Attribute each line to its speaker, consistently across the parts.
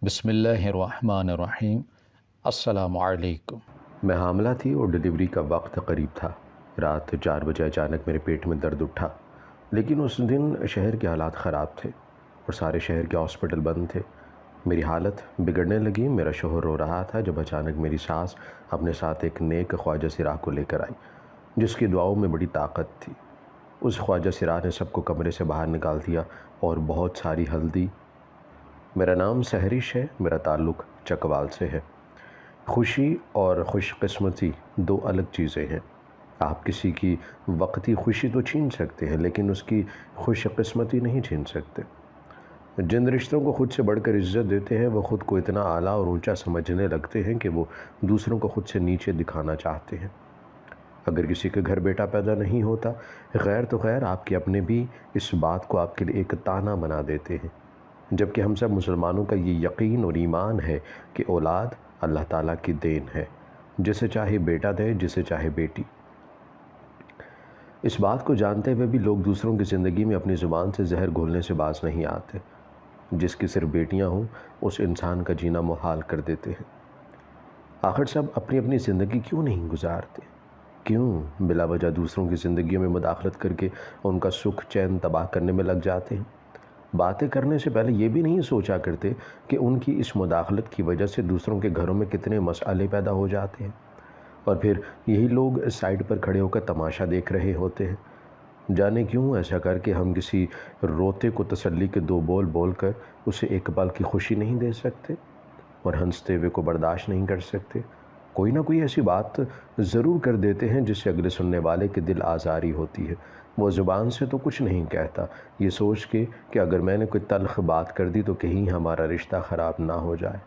Speaker 1: بسم اللہ الرحمن الرحیم۔ السلام علیکم۔
Speaker 2: میں حاملہ تھی اور ڈیلیوری کا وقت قریب تھا۔ رات 4 بجے اچانک میرے پیٹ میں درد اٹھا، لیکن اس دن شہر کے حالات خراب تھے اور سارے شہر کے ہاسپٹل بند تھے۔ میری حالت بگڑنے لگی۔ میرا شوہر رو رہا تھا جب اچانک میری ساس اپنے ساتھ ایک نیک خواجہ سراہ کو لے کر آئی، جس کی دعاؤں میں بڑی طاقت تھی۔ اس خواجہ سراہ نے سب کو کمرے سے باہر نکال دیا اور بہت ساری ہلدی۔ میرا نام سہرش ہے، میرا تعلق چکوال سے ہے۔ خوشی اور خوش قسمتی دو الگ چیزیں ہیں۔ آپ کسی کی وقتی خوشی تو چھین سکتے ہیں، لیکن اس کی خوش قسمتی نہیں چھین سکتے۔ جن رشتوں کو خود سے بڑھ کر عزت دیتے ہیں وہ خود کو اتنا اعلیٰ اور اونچا سمجھنے لگتے ہیں کہ وہ دوسروں کو خود سے نیچے دکھانا چاہتے ہیں۔ اگر کسی کے گھر بیٹا پیدا نہیں ہوتا، غیر تو غیر آپ کے اپنے بھی اس بات کو آپ کے لیے ایک تانا بنا دیتے ہیں، جبکہ ہم سب مسلمانوں کا یہ یقین اور ایمان ہے کہ اولاد اللہ تعالیٰ کی دین ہے، جسے چاہے بیٹا دے، جسے چاہے بیٹی۔ اس بات کو جانتے ہوئے بھی لوگ دوسروں کی زندگی میں اپنی زبان سے زہر گھولنے سے باز نہیں آتے۔ جس کی صرف بیٹیاں ہوں اس انسان کا جینا محال کر دیتے ہیں۔ آخر سب اپنی اپنی زندگی کیوں نہیں گزارتے؟ کیوں بلا وجہ دوسروں کی زندگیوں میں مداخلت کر کے ان کا سکھ چین تباہ کرنے میں لگ جاتے ہیں؟ باتیں کرنے سے پہلے یہ بھی نہیں سوچا کرتے کہ ان کی اس مداخلت کی وجہ سے دوسروں کے گھروں میں کتنے مسئلے پیدا ہو جاتے ہیں، اور پھر یہی لوگ سائڈ پر کھڑے ہو کر تماشا دیکھ رہے ہوتے ہیں۔ جانے کیوں ایسا کر کے ہم کسی روتے کو تسلی کے دو بول بول کر اسے ایک پل کی خوشی نہیں دے سکتے، اور ہنستے ہوئے کو برداشت نہیں کر سکتے؟ کوئی نہ کوئی ایسی بات ضرور کر دیتے ہیں جس سے اگلے سننے والے کے دل آزاری ہوتی ہے۔ وہ زبان سے تو کچھ نہیں کہتا، یہ سوچ کے کہ اگر میں نے کوئی تلخ بات کر دی تو کہیں ہمارا رشتہ خراب نہ ہو جائے۔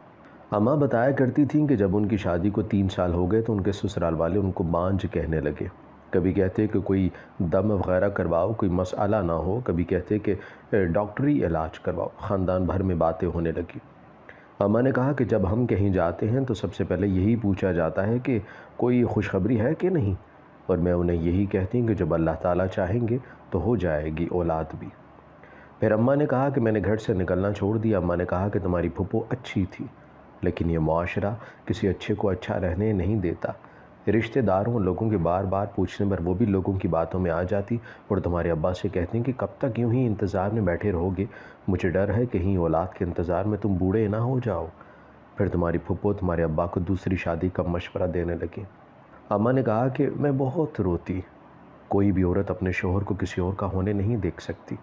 Speaker 2: اماں بتایا کرتی تھیں کہ جب ان کی شادی کو 3 سال ہو گئے تو ان کے سسرال والے ان کو بانجھ کہنے لگے۔ کبھی کہتے کہ کوئی دم وغیرہ کرواؤ، کوئی مسئلہ نہ ہو، کبھی کہتے کہ ڈاکٹری علاج کرواؤ۔ خاندان بھر میں باتیں ہونے لگی۔ اماں نے کہا کہ جب ہم کہیں جاتے ہیں تو سب سے پہلے یہی پوچھا جاتا ہے کہ کوئی خوشخبری ہے کہ نہیں، اور میں انہیں یہی کہتی ہوں کہ جب اللہ تعالیٰ چاہیں گے تو ہو جائے گی اولاد بھی۔ پھر اماں نے کہا کہ میں نے گھر سے نکلنا چھوڑ دیا۔ اماں نے کہا کہ تمہاری پھپھو اچھی تھی، لیکن یہ معاشرہ کسی اچھے کو اچھا رہنے نہیں دیتا۔ رشتہ داروں اور لوگوں کے بار بار پوچھنے پر وہ بھی لوگوں کی باتوں میں آ جاتی اور تمہارے ابا سے کہتی ہیں کہ کب تک یوں ہی انتظار میں بیٹھے رہو گے؟ مجھے ڈر ہے کہیں اولاد کے انتظار میں تم بوڑھے نہ ہو جاؤ۔ پھر تمہاری پھپھو تمہارے ابا کو دوسری شادی کا مشورہ دینے لگی۔ اماں نے کہا کہ میں بہت روتی۔ کوئی بھی عورت اپنے شوہر کو کسی اور کا ہونے نہیں دیکھ سکتی۔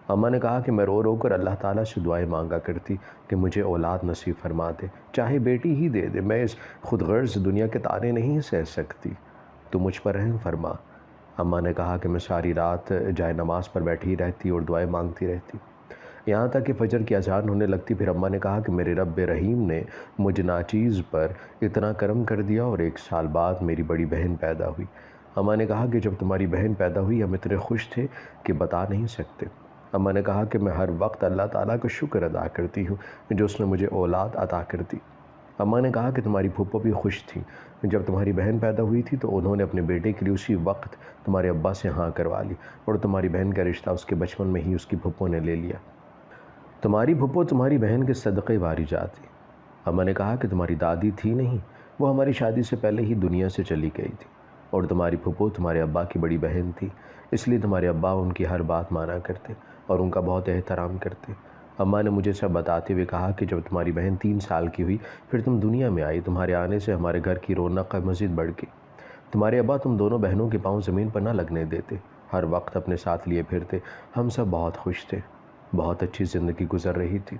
Speaker 2: اماں نے کہا کہ میں رو رو کر اللہ تعالیٰ سے دعائیں مانگا کرتی کہ مجھے اولاد نصیب فرما دے، چاہے بیٹی ہی دے دے، میں اس خود غرض دنیا کے تانے نہیں سہ سکتی، تو مجھ پر رحم فرما۔ اماں نے کہا کہ میں ساری رات جائے نماز پر بیٹھی رہتی اور دعائیں مانگتی رہتی، یہاں تک کہ فجر کی اذان ہونے لگتی۔ پھر اماں نے کہا کہ میرے رب رحیم نے مجھ ناچیز پر اتنا کرم کر دیا اور 1 سال بعد میری بڑی بہن پیدا ہوئی۔ اماں نے کہا کہ جب تمہاری بہن پیدا ہوئی ہم اتنے خوش تھے کہ بتا نہیں سکتے۔ اماں نے کہا کہ میں ہر وقت اللہ تعالیٰ کا شکر ادا کرتی ہوں جو اس نے مجھے اولاد عطا کر دی۔ اماں نے کہا کہ تمہاری پھپھو بھی خوش تھی۔ جب تمہاری بہن پیدا ہوئی تھی تو انہوں نے اپنے بیٹے کے لیے اسی وقت تمہارے ابا سے ہاں کروا لی، اور تمہاری بہن کا رشتہ اس کے بچپن میں ہی اس کی پھپھو نے لے لیا۔ تمہاری پھپھو تمہاری بہن کے صدقے واری جاتی۔ اماں نے کہا کہ تمہاری دادی تھی نہیں، وہ ہماری شادی سے پہلے ہی دنیا سے چلی گئی تھی، اور تمہاری پھپھو تمہارے ابا کی بڑی بہن تھی، اس لیے تمہارے ابا ان کی ہر بات مانا کرتے اور ان کا بہت احترام کرتے۔ اماں نے مجھے سب بتاتے ہوئے کہا کہ جب تمہاری بہن 3 سال کی ہوئی پھر تم دنیا میں آئی، تمہارے آنے سے ہمارے گھر کی رونق مزید بڑھ گئی۔ تمہارے ابا تم دونوں بہنوں کے پاؤں زمین پر نہ لگنے دیتے، ہر وقت اپنے ساتھ لیے پھرتے۔ ہم سب بہت خوش تھے، بہت اچھی زندگی گزر رہی تھی۔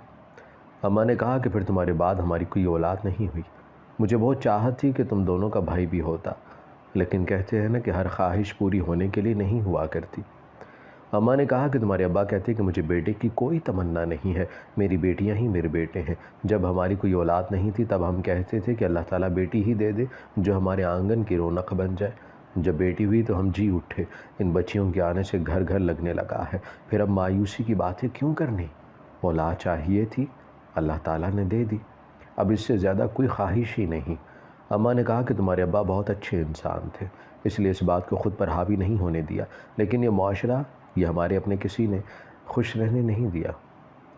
Speaker 2: اماں نے کہا کہ پھر تمہارے بعد ہماری کوئی اولاد نہیں ہوئی۔ مجھے بہت چاہت تھی کہ تم دونوں کا بھائی بھی ہوتا، لیکن کہتے ہیں نا کہ ہر خواہش پوری ہونے کے لیے نہیں ہوا کرتی۔ اماں نے کہا کہ تمہارے ابا کہتے کہ مجھے بیٹے کی کوئی تمنا نہیں ہے، میری بیٹیاں ہی میرے بیٹے ہیں۔ جب ہماری کوئی اولاد نہیں تھی تب ہم کہتے تھے کہ اللہ تعالیٰ بیٹی ہی دے دے جو ہمارے آنگن کی رونق بن جائے۔ جب بیٹی ہوئی تو ہم جی اٹھے، ان بچیوں کے آنے سے گھر گھر لگنے لگا ہے، پھر اب مایوسی کی باتیں کیوں کرنی؟ اولاد چاہیے تھی، اللہ تعالیٰ نے دے دی، اب اس سے زیادہ کوئی خواہش ہی نہیں۔ اماں نے کہا کہ تمہارے ابا بہت اچھے انسان تھے، اس لیے اس بات کو خود پر حاوی نہیں ہونے دیا، لیکن یہ معاشرہ، یہ ہمارے اپنے کسی نے خوش رہنے نہیں دیا۔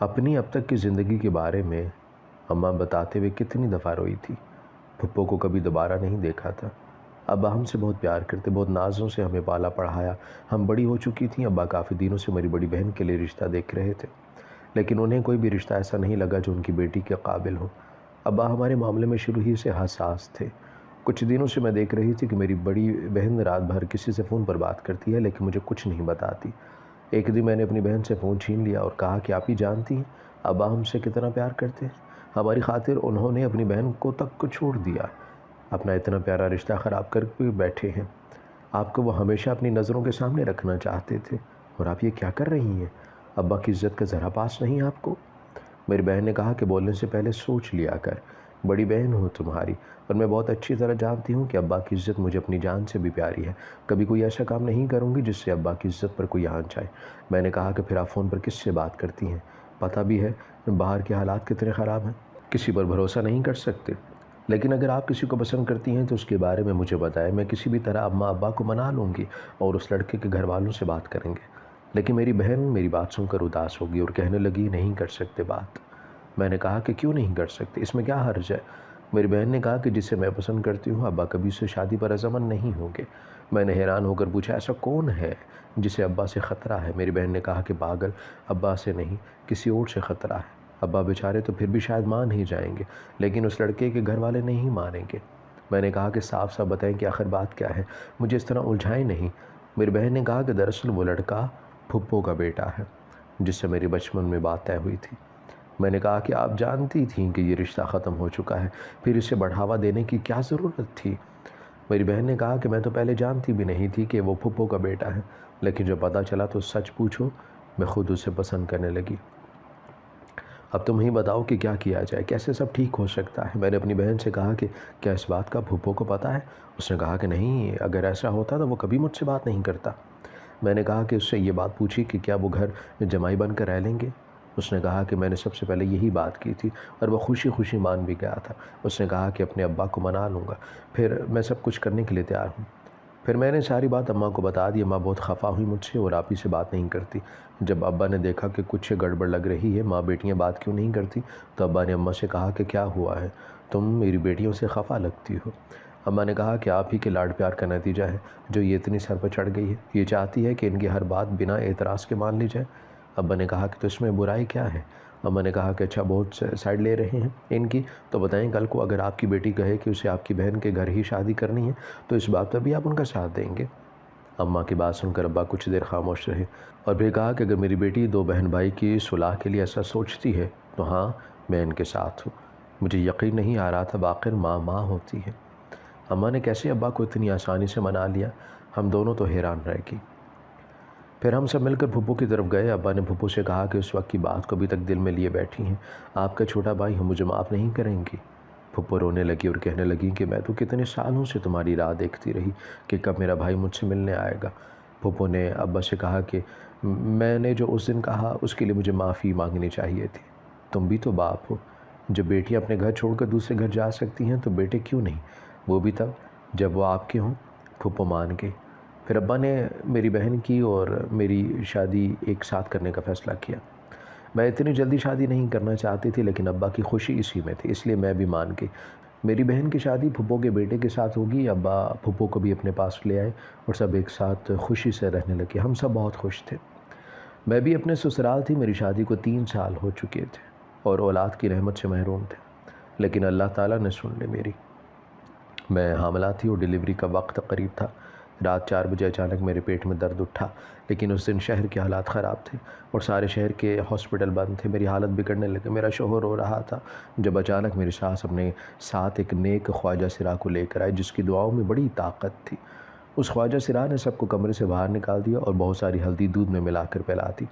Speaker 2: اپنی اب تک کی زندگی کے بارے میں اماں بتاتے ہوئے کتنی دفعہ روئی تھی۔ پھپھو کو کبھی دوبارہ نہیں دیکھا تھا۔ ابا ہم سے بہت پیار کرتے، بہت نازوں سے ہمیں پالا پڑھایا۔ ہم بڑی ہو چکی تھیں، ابا کافی دنوں سے میری بڑی بہن کے لیے رشتہ دیکھ رہے تھے، لیکن انہیں کوئی بھی رشتہ ایسا نہیں لگا جو ان کی بیٹی کے قابل ہو۔ ابا ہمارے معاملے میں شروع ہی سے حساس تھے۔ کچھ دنوں سے میں دیکھ رہی تھی کہ میری بڑی بہن رات بھر کسی سے فون پر بات کرتی ہے لیکن مجھے کچھ نہیں بتاتی۔ ایک دن میں نے اپنی بہن سے فون چھین لیا اور کہا کہ آپ ہی جانتی ہیں ابا ہم سے کتنا پیار کرتے ہیں۔ ہماری خاطر انہوں نے اپنی بہن کو تک کو چھوڑ دیا، اپنا اتنا پیارا رشتہ خراب کر کے بیٹھے ہیں۔ آپ کو وہ ہمیشہ اپنی نظروں کے سامنے رکھنا چاہتے تھے، اور آپ یہ کیا کر رہی ہیں؟ ابا کی عزت کا ذرا پاس نہیں آپ کو؟ میری بہن نے کہا کہ بولنے سے پہلے سوچ لیا کر، بڑی بہن ہوں تمہاری، اور میں بہت اچھی طرح جانتی ہوں کہ ابا کی عزت مجھے اپنی جان سے بھی پیاری ہے۔ کبھی کوئی ایسا کام نہیں کروں گی جس سے ابا کی عزت پر کوئی آنچ آئے۔ میں نے کہا کہ پھر آپ فون پر کس سے بات کرتی ہیں؟ پتہ بھی ہے باہر کے حالات کتنے خراب ہیں، کسی پر بھروسہ نہیں کر سکتے۔ لیکن اگر آپ کسی کو پسند کرتی ہیں تو اس کے بارے میں مجھے بتائیں، میں کسی بھی طرح اماں ابا کو منا لوں گی اور اس لڑکے کے گھر والوں سے بات کریں گے۔ لیکن میری بہن میری بات سن کر اداس ہوگی اور کہنے لگی نہیں کر سکتے بات۔ میں نے کہا کہ کیوں نہیں کر سکتے، اس میں کیا حرج ہے؟ میری بہن نے کہا کہ جسے میں پسند کرتی ہوں ابا کبھی اس سے شادی پر رضامند نہیں ہوں گے۔ میں نے حیران ہو کر پوچھا ایسا کون ہے جسے ابا سے خطرہ ہے؟ میری بہن نے کہا کہ پاگل، ابا سے نہیں کسی اور سے خطرہ ہے۔ ابا بیچارے تو پھر بھی شاید مان ہی جائیں گے، لیکن اس لڑکے کے گھر والے نہیں مانیں گے۔ میں نے کہا کہ صاف صاف بتائیں کہ آخر بات کیا ہے، مجھے اس طرح الجھائیں نہیں۔ میری بہن نے کہا کہ دراصل وہ لڑکا پھپھو کا بیٹا ہے جس سے میری بچپن میں بات طے ہوئی تھی۔ میں نے کہا کہ آپ جانتی تھیں کہ یہ رشتہ ختم ہو چکا ہے، پھر اسے بڑھاوا دینے کی کیا ضرورت تھی؟ میری بہن نے کہا کہ میں تو پہلے جانتی بھی نہیں تھی کہ وہ پھپھو کا بیٹا ہے، لیکن جب پتہ چلا تو سچ پوچھو میں خود اسے پسند کرنے لگی۔ اب تم ہی بتاؤ کہ کیا کیا جائے، کیسے سب ٹھیک ہو سکتا ہے؟ میں نے اپنی بہن سے کہا کہ کیا اس بات کا پھپھو کو پتہ ہے؟ اس نے کہا کہ نہیں، اگر ایسا ہوتا تو وہ کبھی مجھ سے بات نہیں کرتا۔ میں نے کہا کہ اس سے یہ بات پوچھی کہ کیا وہ گھر جمائی بن کر رہ لیں گے؟ اس نے کہا کہ میں نے سب سے پہلے یہی بات کی تھی اور وہ خوشی خوشی مان بھی گیا تھا۔ اس نے کہا کہ اپنے ابا کو منا لوں گا، پھر میں سب کچھ کرنے کے لیے تیار ہوں۔ پھر میں نے ساری بات اماں کو بتا دی۔ اماں بہت خفا ہوئی مجھ سے اور آپ ہی سے بات نہیں کرتی۔ جب ابا نے دیکھا کہ کچھ گڑبڑ لگ رہی ہے، ماں بیٹیاں بات کیوں نہیں کرتی، تو ابا نے اماں سے کہا کہ کیا ہوا ہے، تم میری بیٹیوں سے خفا لگتی ہو؟ اماں نے کہا کہ آپ ہی کے لاڈ پیار کا نتیجہ ہے جو یہ اتنی سر پر چڑھ گئی ہے، یہ چاہتی ہے کہ ان کی ہر بات بنا اعتراض کے مان لی جائے۔ ابا نے کہا کہ تو اس میں برائی کیا ہے؟ اماں نے کہا کہ اچھا بہت سائڈ لے رہے ہیں ان کی، تو بتائیں کل کو اگر آپ کی بیٹی کہے کہ اسے آپ کی بہن کے گھر ہی شادی کرنی ہے تو اس بات پر بھی آپ ان کا ساتھ دیں گے؟ اماں کی بات سن کر ابا کچھ دیر خاموش رہے اور پھر کہا کہ اگر میری بیٹی دو بہن بھائی کی صلح کے لیے ایسا سوچتی ہے تو ہاں میں ان کے ساتھ ہوں۔ مجھے یقین نہیں آ رہا تھا بآخر ماں ماں ہوتی ہے۔ اماں نے کیسے ابا کو اتنی آسانی سے منا لیا؟ ہم دونوں تو حیران رہ گئے۔ پھر ہم سب مل کر پھپھو کی طرف گئے۔ ابا نے پھپھو سے کہا کہ اس وقت کی بات کو ابھی تک دل میں لیے بیٹھی ہیں، آپ کا چھوٹا بھائی ہم مجھے معاف نہیں کریں گی؟ پھپھو رونے لگی اور کہنے لگی کہ میں تو کتنے سالوں سے تمہاری راہ دیکھتی رہی کہ کب میرا بھائی مجھ سے ملنے آئے گا۔ پھپھو نے ابا سے کہا کہ میں نے جو اس دن کہا اس کے لیے مجھے معافی مانگنی چاہیے تھی۔ تم بھی تو باپ ہو، جب بیٹیاں اپنے گھر چھوڑ کر دوسرے گھر جا سکتی ہیں تو بیٹے کیوں نہیں، وہ بھی تب جب وہ آپ کے ہوں۔ پھپھو مان گئی۔ پھر ابا نے میری بہن کی اور میری شادی ایک ساتھ کرنے کا فیصلہ کیا۔ میں اتنی جلدی شادی نہیں کرنا چاہتی تھی لیکن ابا کی خوشی اسی میں تھی، اس لیے میں بھی مان گئی۔ میری بہن کی شادی پھپھو کے بیٹے کے ساتھ ہوگی۔ ابا پھپھو کو بھی اپنے پاس لے آئے اور سب ایک ساتھ خوشی سے رہنے لگے۔ ہم سب بہت خوش تھے۔ میں بھی اپنے سسرال تھی، میری شادی کو 3 سال ہو چکے تھے اور اولاد کی رحمت سے محروم تھے، لیکن اللہ تعالیٰ نے سن لی میری۔ میں حاملہ تھی اور ڈیلیوری کا وقت قریب تھا۔ رات 4 بجے اچانک میرے پیٹ میں درد اٹھا، لیکن اس دن شہر کے حالات خراب تھے اور سارے شہر کے ہاسپٹل بند تھے۔ میری حالت بگڑنے لگی، میرا شوہر رو رہا تھا جب اچانک میری ساس اپنے ساتھ ایک نیک خواجہ سرا کو لے کر آئی جس کی دعاؤں میں بڑی طاقت تھی۔ اس خواجہ سرا نے سب کو کمرے سے باہر نکال دیا اور بہت ساری ہلدی دودھ میں ملا کر پلا دی۔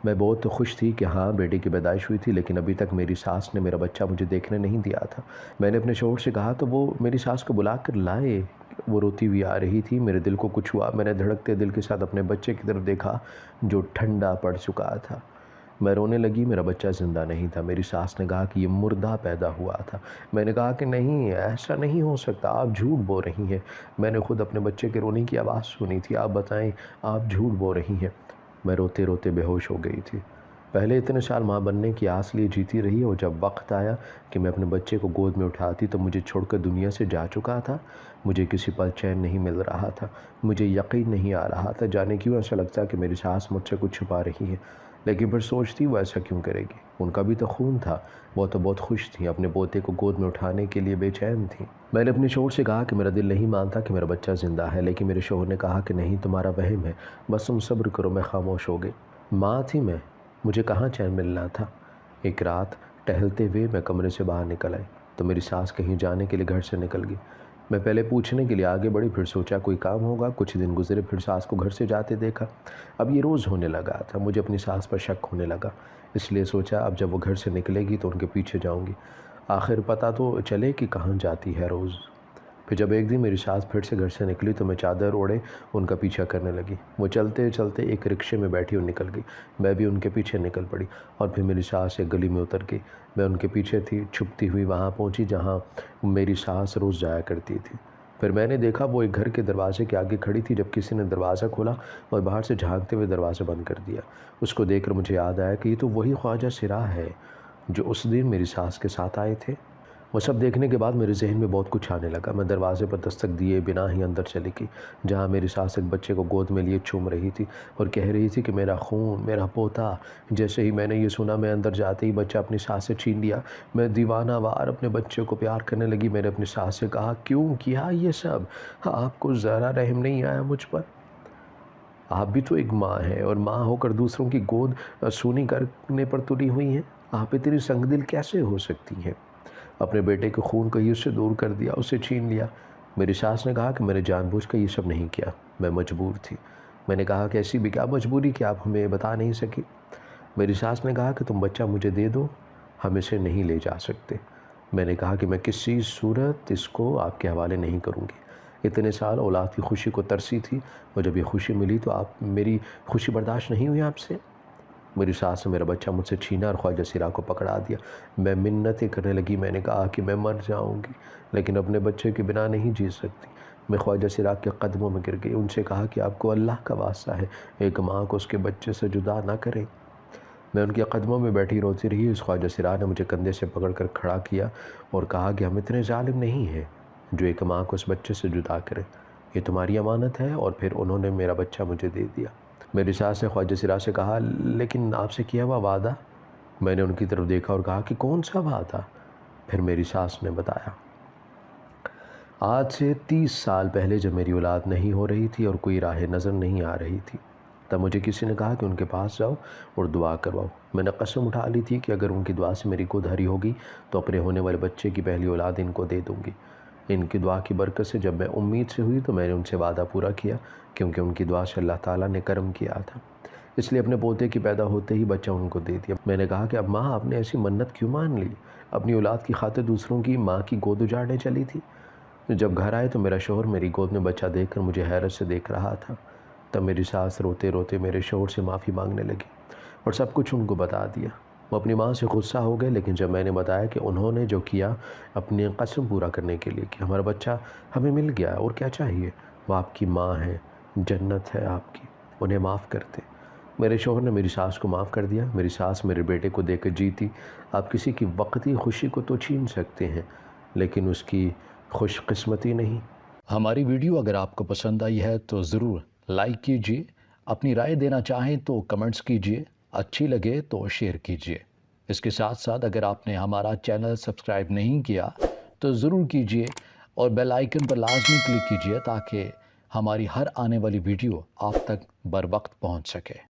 Speaker 2: میں بہت خوش تھی کہ ہاں بیٹے کی پیدائش ہوئی تھی، لیکن ابھی تک میری ساس نے میرا بچہ مجھے دیکھنے نہیں دیا تھا۔ میں نے اپنے شوہر سے کہا تو وہ میری ساس کو بلا کر لائے۔ وہ روتی ہوئی آ رہی تھی، میرے دل کو کچھ ہوا۔ میں نے دھڑکتے دل کے ساتھ اپنے بچے کی طرف دیکھا جو ٹھنڈا پڑ چکا تھا۔ میں رونے لگی، میرا بچہ زندہ نہیں تھا۔ میری ساس نے کہا کہ یہ مردہ پیدا ہوا تھا۔ میں نے کہا کہ نہیں، ایسا نہیں ہو سکتا، آپ جھوٹ بول رہی ہیں۔ میں نے خود اپنے بچے کے رونے کی آواز سنی تھی، آپ بتائیں آپ جھوٹ بول رہی ہیں۔ میں روتے روتے بے ہوش ہو گئی تھی۔ پہلے اتنے سال ماں بننے کی آس لیے جیتی رہی، اور جب وقت آیا کہ میں اپنے بچے کو گود میں اٹھاتی تو مجھے چھوڑ کر دنیا سے جا چکا تھا۔ مجھے کسی پل چین نہیں مل رہا تھا، مجھے یقین نہیں آ رہا تھا، جانے کیوں ایسا لگتا کہ میری ساس مجھ سے کچھ چھپا رہی ہے۔ لیکن پھر سوچتی وہ ایسا کیوں کرے گی، ان کا بھی تو خون تھا، وہ تو بہت خوش تھیں، اپنے پوتے کو گود میں اٹھانے کے لیے بے چین تھیں۔ میں نے اپنے شوہر سے کہا کہ میرا دل نہیں مانتا کہ میرا بچہ زندہ ہے، لیکن میرے شوہر نے کہا کہ نہیں، تمہارا وہم ہے، بس تم صبر کرو۔ میں خاموش ہو گئی۔ ماں تھی میں، مجھے کہاں چین ملنا تھا۔ ایک رات ٹہلتے ہوئے میں کمرے سے باہر نکل آئی تو میری ساس کہیں جانے کے لیے گھر سے نکل گئی۔ میں پہلے پوچھنے کے لیے آگے بڑھی، پھر سوچا کوئی کام ہوگا۔ کچھ دن گزرے، پھر ساس کو گھر سے جاتے دیکھا۔ اب یہ روز ہونے لگا تھا، مجھے اپنی ساس پر شک ہونے لگا، اس لیے سوچا اب جب وہ گھر سے نکلے گی تو ان کے پیچھے جاؤں گی، آخر پتہ تو چلے کہ کہاں جاتی ہے روز۔ پھر جب ایک دن میری ساس پھر سے گھر سے نکلی تو میں چادر اوڑھے ان کا پیچھا کرنے لگی۔ وہ چلتے چلتے ایک رکشے میں بیٹھی اور نکل گئی، میں بھی ان کے پیچھے نکل پڑی، اور پھر میری ساس ایک گلی میں اتر گئی۔ میں ان کے پیچھے تھی، چھپتی ہوئی وہاں پہنچی جہاں میری ساس روز جایا کرتی تھی۔ پھر میں نے دیکھا وہ ایک گھر کے دروازے کے آگے کھڑی تھی، جب کسی نے دروازہ کھولا اور باہر سے جھانکتے ہوئے دروازہ بند کر دیا۔ اس کو دیکھ کر مجھے یاد آیا کہ یہ تو وہی خواجہ سراہ ہے جو اس دن میری ساس کے ساتھ آئے تھے۔ وہ سب دیکھنے کے بعد میرے ذہن میں بہت کچھ آنے لگا۔ میں دروازے پر دستک دیے بنا ہی اندر چلی گئی، جہاں میری ساس ایک بچے کو گود میں لیے چوم رہی تھی اور کہہ رہی تھی کہ میرا خون، میرا پوتا۔ جیسے ہی میں نے یہ سنا، میں اندر جاتے ہی بچہ اپنی ساس سے چھین لیا۔ میں دیوانہ وار اپنے بچے کو پیار کرنے لگی۔ میں نے اپنی ساس سے کہا، کیوں کیا یہ سب؟ آپ کو ذرا رحم نہیں آیا مجھ پر؟ آپ بھی تو ایک ماں ہیں، اور ماں ہو کر دوسروں کی گود سونی کرنے پر تلی ہوئی ہیں۔ آپ اتنی سنگ دل کیسے ہو سکتی ہیں؟ اپنے بیٹے کے خون کو ہی اس سے دور کر دیا، اسے چھین لیا۔ میری ساس نے کہا کہ میں نے جان بوجھ کر یہ سب نہیں کیا، میں مجبور تھی۔ میں نے کہا کہ ایسی بھی کیا مجبوری کہ آپ ہمیں بتا نہیں سکی؟ میری ساس نے کہا کہ تم بچہ مجھے دے دو، ہم اسے نہیں لے جا سکتے۔ میں نے کہا کہ میں کسی صورت اس کو آپ کے حوالے نہیں کروں گی۔ اتنے سال اولاد کی خوشی کو ترسی تھی، اور جب یہ خوشی ملی تو آپ میری خوشی برداشت نہیں ہوئی آپ سے؟ میری ساس نے میرا بچہ مجھ سے چھینا اور خواجہ سراہ کو پکڑا دیا۔ میں منتیں کرنے لگی، میں نے کہا کہ میں مر جاؤں گی، لیکن اپنے بچے کے بنا نہیں جی سکتی۔ میں خواجہ سراہ کے قدموں میں گر گئی، ان سے کہا کہ آپ کو اللہ کا واسطہ ہے، ایک ماں کو اس کے بچے سے جدا نہ کریں۔ میں ان کے قدموں میں بیٹھی روتی رہی۔ اس خواجہ سراہ نے مجھے کندھے سے پکڑ کر کھڑا کیا اور کہا کہ ہم اتنے ظالم نہیں ہیں جو ایک ماں کو اس بچے سے جدا کریں، یہ تمہاری امانت ہے۔ اور پھر انہوں نے میرا بچہ مجھے دے دیا۔ میری ساس نے خواجہ سراہ سے کہا، لیکن آپ سے کیا ہوا وعدہ؟ میں نے ان کی طرف دیکھا اور کہا کہ کون سا وعدہ؟ پھر میری ساس نے بتایا، آج سے 30 سال پہلے جب میری اولاد نہیں ہو رہی تھی اور کوئی راہ نظر نہیں آ رہی تھی، تب مجھے کسی نے کہا کہ ان کے پاس جاؤ اور دعا کرواؤ۔ میں نے قسم اٹھا لی تھی کہ اگر ان کی دعا سے میری گود ہری ہوگی تو اپنے ہونے والے بچے کی پہلی اولاد ان کو دے دوں گی۔ ان کی دعا کی برکت سے جب میں امید سے ہوئی تو میں نے ان سے وعدہ پورا کیا، کیونکہ ان کی دعا سے اللہ تعالیٰ نے کرم کیا تھا، اس لیے اپنے پوتے کی پیدا ہوتے ہی بچہ ان کو دے دیا۔ میں نے کہا کہ اب ماں، آپ نے ایسی منت کیوں مان لی؟ اپنی اولاد کی خاطر دوسروں کی ماں کی گود اجاڑنے چلی تھی؟ جب گھر آئے تو میرا شوہر میری گود میں بچہ دیکھ کر مجھے حیرت سے دیکھ رہا تھا۔ تب میری ساس روتے روتے میرے شوہر سے معافی مانگنے لگی اور سب کچھ ان کو بتا دیا۔ وہ اپنی ماں سے غصہ ہو گئے، لیکن جب میں نے بتایا کہ انہوں نے جو کیا اپنی قسم پورا کرنے کے لیے کہ ہمارا بچہ ہمیں مل گیا اور کیا چاہیے، وہ آپ کی ماں ہے، جنت ہے آپ کی، انہیں معاف کرتے۔ میرے شوہر نے میری ساس کو معاف کر دیا۔ میری ساس میرے بیٹے کو دیکھ کر جیتی۔ آپ کسی کی وقتی خوشی کو تو چھین سکتے ہیں، لیکن اس کی خوش قسمتی نہیں۔
Speaker 1: ہماری ویڈیو اگر آپ کو پسند آئی ہے تو ضرور لائک کیجیے، اپنی رائے دینا چاہیں تو کمنٹس کیجیے، اچھی لگے تو شیئر کیجیے۔ اس کے ساتھ ساتھ اگر آپ نے ہمارا چینل سبسکرائب نہیں کیا تو ضرور کیجیے، اور بیل آئیکن پر لازمی کلک کیجیے تاکہ ہماری ہر آنے والی ویڈیو آپ تک بر وقت پہنچ سکے۔